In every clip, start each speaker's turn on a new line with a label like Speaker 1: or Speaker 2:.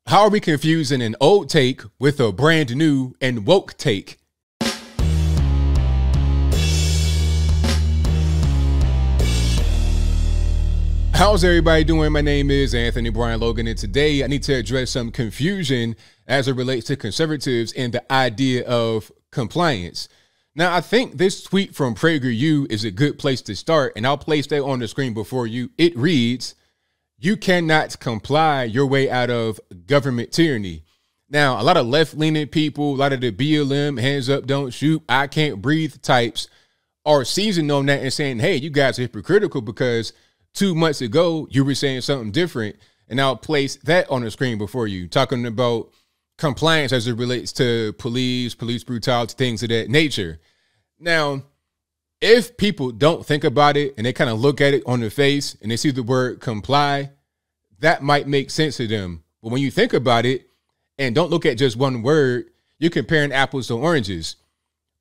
Speaker 1: How are we confusing an old take with a brand new and woke take? How's everybody doing? My name is Anthony Brian Logan, and today I need to address some confusion as it relates to conservatives and the idea of compliance. Now, I think this tweet from Prager is a good place to start, and I'll place that on the screen before you. It reads, "You cannot comply your way out of government tyranny." Now, a lot of left-leaning people, a lot of the BLM, hands up, don't shoot, I can't breathe types are seizing on that and saying, hey, you guys are hypocritical because 2 months ago you were saying something different. And I'll place that on the screen before you, talking about compliance as it relates to police brutality, things of that nature. Now, if people don't think about it and they kind of look at it on the face and they see the word comply, that might make sense to them. But when you think about it and don't look at just one word, you're comparing apples to oranges.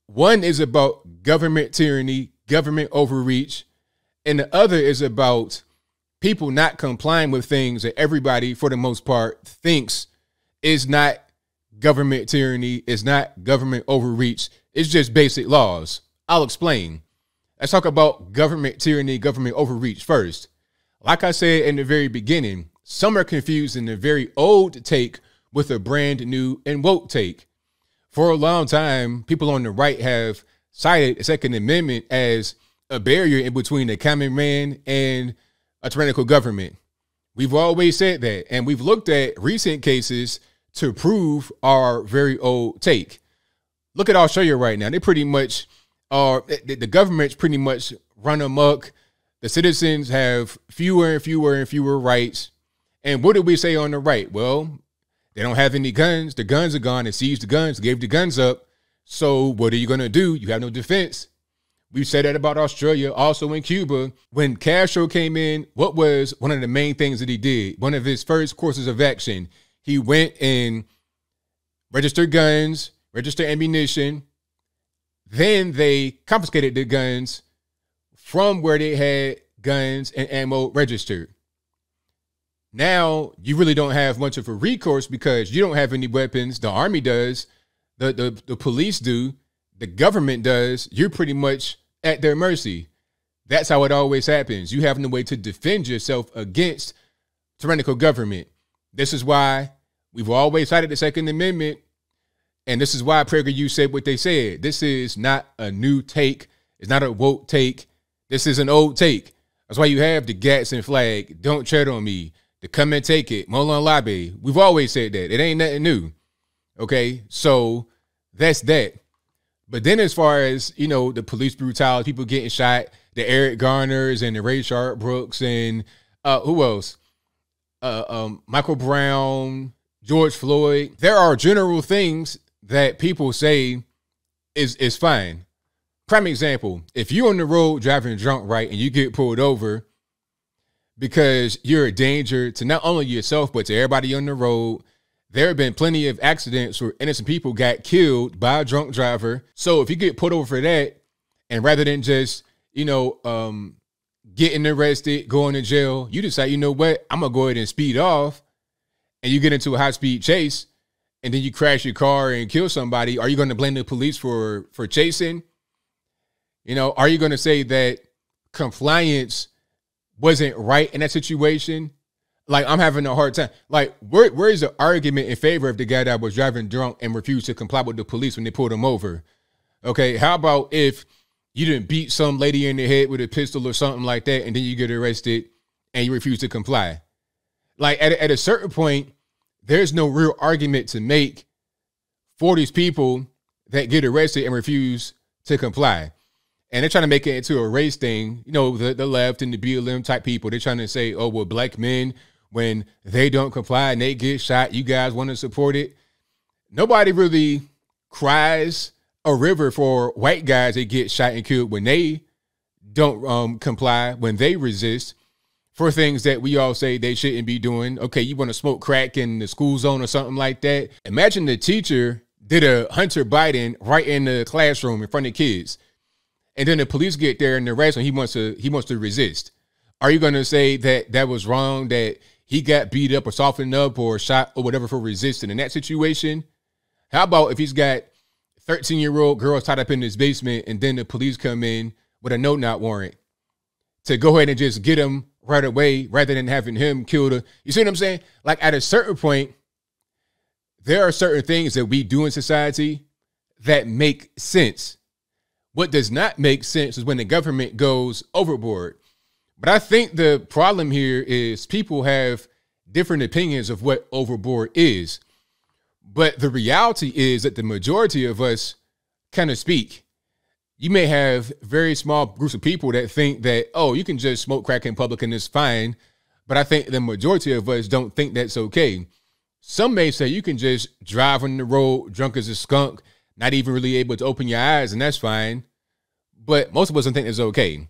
Speaker 1: One is about government tyranny, government overreach, and the other is about people not complying with things that everybody, for the most part, thinks is not government tyranny, is not government overreach. It's just basic laws. I'll explain. Let's talk about government tyranny, government overreach first. Like I said in the very beginning, some are confusing the very old take with a brand new and woke take. For a long time, people on the right have cited the Second Amendment as a barrier in between the common man and a tyrannical government. We've always said that, and we've looked at recent cases to prove our very old take. Look at Australia right now. They pretty much are, the government's pretty much run amok. The citizens have fewer and fewer and fewer rights. And what did we say on the right? Well, they don't have any guns. The guns are gone. They seized the guns, gave the guns up. So what are you going to do? You have no defense. We've said that about Australia, also in Cuba. When Castro came in, what was one of the main things that he did? One of his first courses of action, he went and registered guns, registered ammunition. Then they confiscated the guns from where they had guns and ammo registered. Now, you really don't have much of a recourse because you don't have any weapons. The army does, the police do, the government does. You're pretty much at their mercy. That's how it always happens. You have no way to defend yourself against tyrannical government. This is why we've always cited the Second Amendment. And this is why Prager said what they said. This is not a new take. It's not a woke take. This is an old take. That's why you have the Gadsden flag. Don't tread on me. The come and take it. Molan Labe. We've always said that. It ain't nothing new. Okay. So that's that. But then as far as, you know, the police brutality, people getting shot, the Eric Garners and the Rayshard Brooks and who else? Michael Brown, George Floyd. There are general things that people say is fine. Prime example, if you're on the road driving drunk, right, and you get pulled over because you're a danger to not only yourself, but to everybody on the road, there have been plenty of accidents where innocent people got killed by a drunk driver. So if you get pulled over for that, and rather than just, you know, getting arrested, going to jail, you decide, you know what, I'm going to go ahead and speed off, and you get into a high-speed chase, and then you crash your car and kill somebody. Are you going to blame the police for chasing? You know, are you going to say that compliance wasn't right in that situation? Like, I'm having a hard time. Like, where is the argument in favor of the guy that was driving drunk and refused to comply with the police when they pulled him over? Okay, how about if you didn't beat some lady in the head with a pistol or something like that, and then you get arrested and you refuse to comply? Like, at a certain point, there's no real argument to make for these people that get arrested and refuse to comply. And they're trying to make it into a race thing. You know, the left and the BLM type people, they're trying to say, oh, well, black men, when they don't comply and they get shot, you guys want to support it. Nobody really cries a river for white guys that get shot and killed when they don't comply, when they resist for things that we all say they shouldn't be doing. Okay, you want to smoke crack in the school zone or something like that. Imagine the teacher did a Hunter Biden right in the classroom in front of kids, and then the police get there and arrest him. He wants to resist. Are you going to say that that was wrong, that he got beat up or softened up or shot or whatever for resisting in that situation? How about if he's got 13-year-old girls tied up in his basement and then the police come in with a no-knock warrant to go ahead and just get him right away rather than having him killed? You see what I'm saying? Like, at a certain point, there are certain things that we do in society that make sense. What does not make sense is when the government goes overboard. But I think the problem here is people have different opinions of what overboard is. But the reality is that the majority of us kind of speak. You may have very small groups of people that think that, oh, you can just smoke crack in public and it's fine. But I think the majority of us don't think that's okay. Some may say you can just drive on the road drunk as a skunk, not even really able to open your eyes, and that's fine. But most of us don't think it's okay.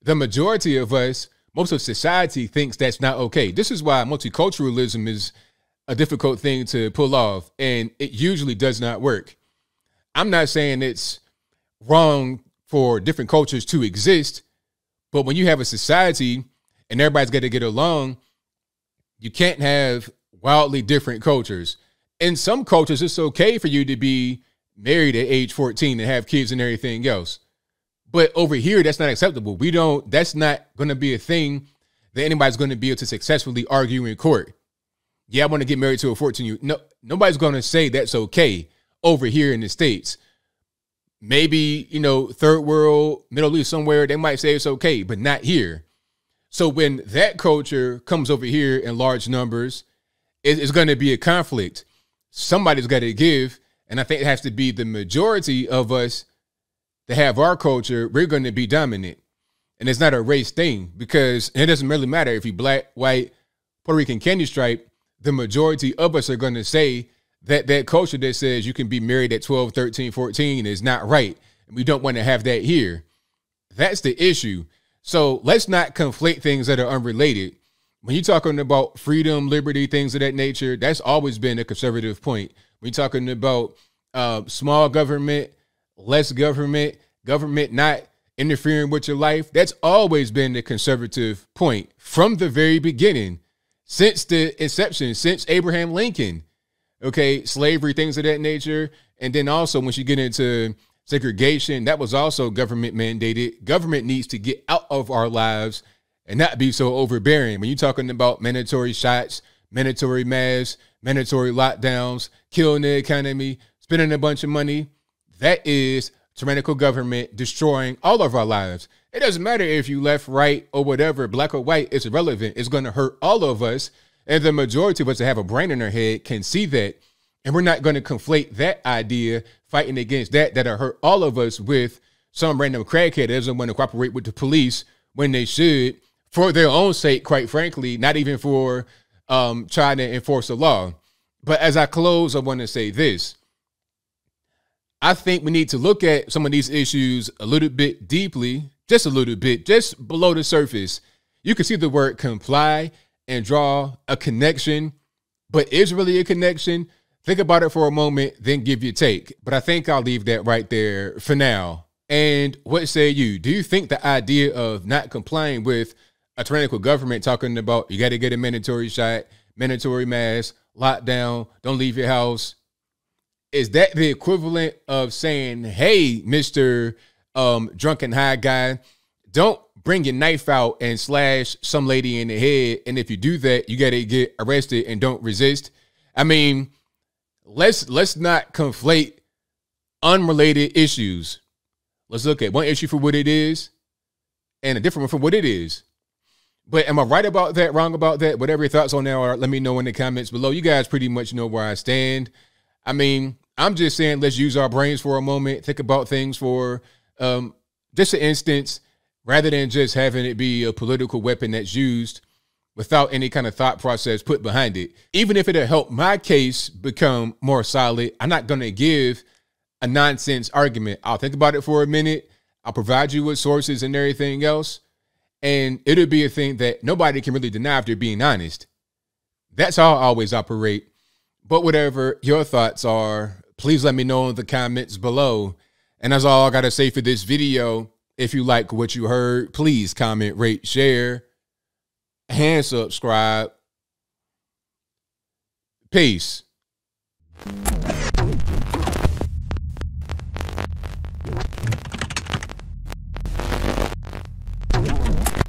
Speaker 1: The majority of us, most of society thinks that's not okay. This is why multiculturalism is a difficult thing to pull off, and it usually does not work. I'm not saying it's wrong for different cultures to exist, but when you have a society and everybody's got to get along, you can't have wildly different cultures. In some cultures, it's okay for you to be married at age 14 and have kids and everything else. But over here, that's not acceptable. That's not going to be a thing that anybody's going to be able to successfully argue in court. Yeah, I want to get married to a 14-year-old. No, nobody's going to say that's okay over here in the States. Maybe, third world, Middle East somewhere, they might say it's okay, but not here. So when that culture comes over here in large numbers, it's going to be a conflict. Somebody's got to give. And I think it has to be the majority of us that have our culture. We're going to be dominant. And it's not a race thing, because it doesn't really matter if you're black, white, Puerto Rican, candy stripe. The majority of us are going to say that that culture that says you can be married at 12, 13, 14 is not right. And we don't want to have that here. That's the issue. So let's not conflate things that are unrelated. When you're talking about freedom, liberty, things of that nature, that's always been a conservative point. When you're talking about small government, less government, government not interfering with your life, that's always been the conservative point from the very beginning, since the inception, since Abraham Lincoln. Okay, slavery, things of that nature. And then also once you get into segregation, that was also government mandated. Government needs to get out of our lives and not be so overbearing. When you're talking about mandatory shots, mandatory masks, mandatory lockdowns, killing the economy, spending a bunch of money, that is tyrannical government destroying all of our lives. It doesn't matter if you left, right, or whatever, black or white, it's irrelevant. It's going to hurt all of us. And the majority of us that have a brain in our head can see that. And we're not going to conflate that idea, fighting against that'll hurt all of us, with some random crackhead that doesn't want to cooperate with the police when they should, for their own sake, quite frankly, not even for trying to enforce the law. But as I close, I want to say this. I think we need to look at some of these issues a little bit deeply, just a little bit, just below the surface. You can see the word comply and draw a connection, but is really a connection? Think about it for a moment, then give your take. But I think I'll leave that right there for now. And what say you? Do you think the idea of not complying with a tyrannical government, talking about you got to get a mandatory shot, mandatory mask, lockdown, don't leave your house, is that the equivalent of saying, hey, Mr. Drunken high guy, don't bring your knife out and slash some lady in the head, and if you do that, you got to get arrested and don't resist? I mean, let's not conflate unrelated issues. Let's look at one issue for what it is and a different one for what it is. But am I right about that, wrong about that? Whatever your thoughts on that are, let me know in the comments below. You guys pretty much know where I stand. I mean, I'm just saying, let's use our brains for a moment. Think about things for just an instance, rather than just having it be a political weapon that's used without any kind of thought process put behind it. Even if it'll help my case become more solid, I'm not going to give a nonsense argument. I'll think about it for a minute. I'll provide you with sources and everything else. And it'll be a thing that nobody can really deny if they're being honest. That's how I always operate. But whatever your thoughts are, please let me know in the comments below. And that's all I got to say for this video. If you like what you heard, please comment, rate, share, and subscribe. Peace.